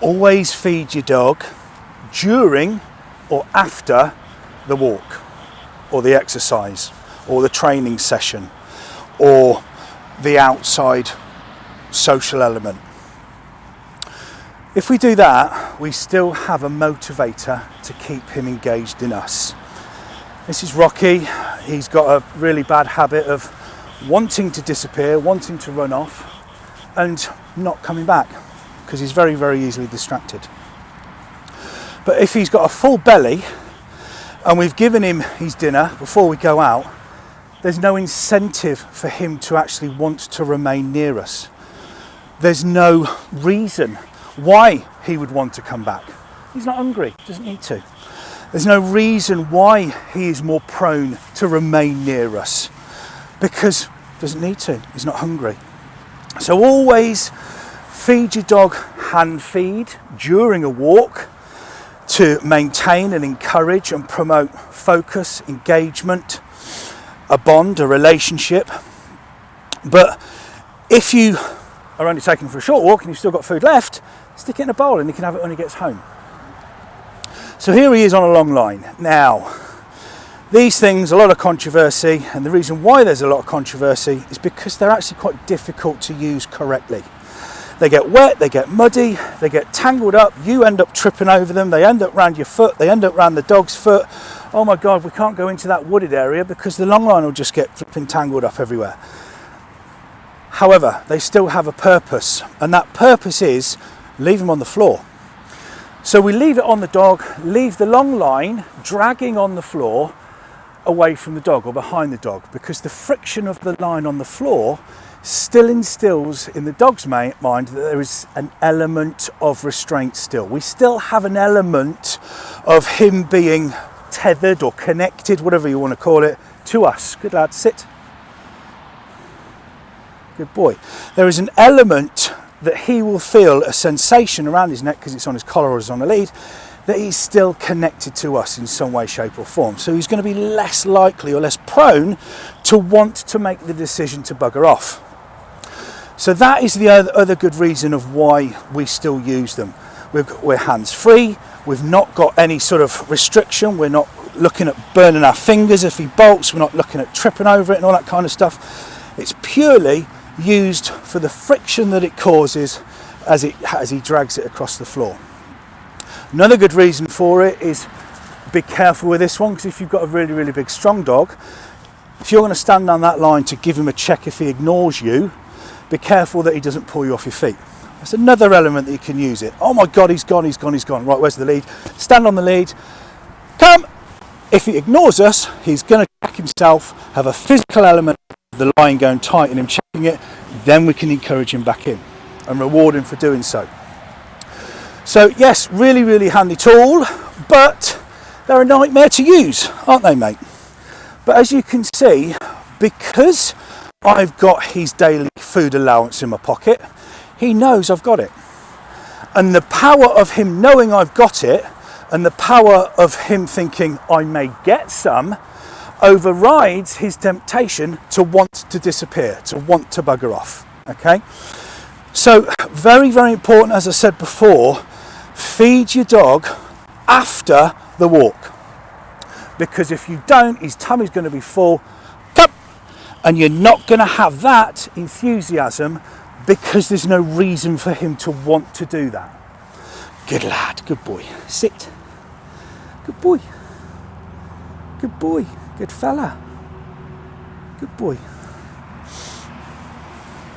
Always feed your dog during or after the walk or the exercise or the training session or the outside social element. If we do that, we still have a motivator to keep him engaged in us. This is Rocky. He's got a really bad habit of wanting to disappear, wanting to run off and not coming back because he's very, very easily distracted. But if he's got a full belly and we've given him his dinner before we go out, there's no incentive for him to actually want to remain near us. There's no reason why he would want to come back. He's not hungry, doesn't need to. There's no reason why he is more prone to remain near us because doesn't need to, he's not hungry. So always feed your dog hand feed during a walk to maintain and encourage and promote focus, engagement, a bond, a relationship. But if you are only taking for a short walk and you've still got food left, stick it in a bowl and he can have it when he gets home. So here he is on a long line. Now, these things, a lot of controversy, and the reason why there's a lot of controversy is because they're actually quite difficult to use correctly. They get wet, they get muddy, they get tangled up, you end up tripping over them, they end up round your foot, they end up round the dog's foot. Oh my God, we can't go into that wooded area because the long line will just get flipping tangled up everywhere. However, they still have a purpose, and that purpose is leave them on the floor. So we leave it on the dog, leave the long line dragging on the floor away from the dog or behind the dog, because the friction of the line on the floor still instills in the dog's mind that there is an element of restraint still. We still have an element of him being tethered or connected, whatever you want to call it, to us. Good lad, sit. Good boy. There is an element that he will feel a sensation around his neck because it's on his collar or it's on a lead, that he's still connected to us in some way, shape or form. So he's going to be less likely or less prone to want to make the decision to bugger off. So that is the other good reason of why we still use them. We're hands-free, we've not got any sort of restriction, we're not looking at burning our fingers if he bolts, we're not looking at tripping over it and all that kind of stuff. It's purely used for the friction that it causes as he drags it across the floor. Another good reason for it is be careful with this one, because if you've got a really, really big strong dog, if you're going to stand on that line to give him a check if he ignores you, be careful that he doesn't pull you off your feet. That's another element that you can use it. Oh my God, he's gone. Right, where's the lead? Stand on the lead. Come. If he ignores us, he's going to check himself, have a physical element of the line going tight and him checking it. Then we can encourage him back in and reward him for doing so. So yes, really, really handy tool, but they're a nightmare to use, aren't they, mate? But as you can see, because I've got his daily food allowance in my pocket, he knows I've got it. And the power of him knowing I've got it and the power of him thinking I may get some overrides his temptation to want to disappear, to want to bugger off, okay? So very, very important, as I said before, feed your dog after the walk. Because if you don't, his tummy's going to be full, and you're not going to have that enthusiasm because there's no reason for him to want to do that. Good lad, good boy. Sit. Good boy. Good boy. Good fella. Good boy.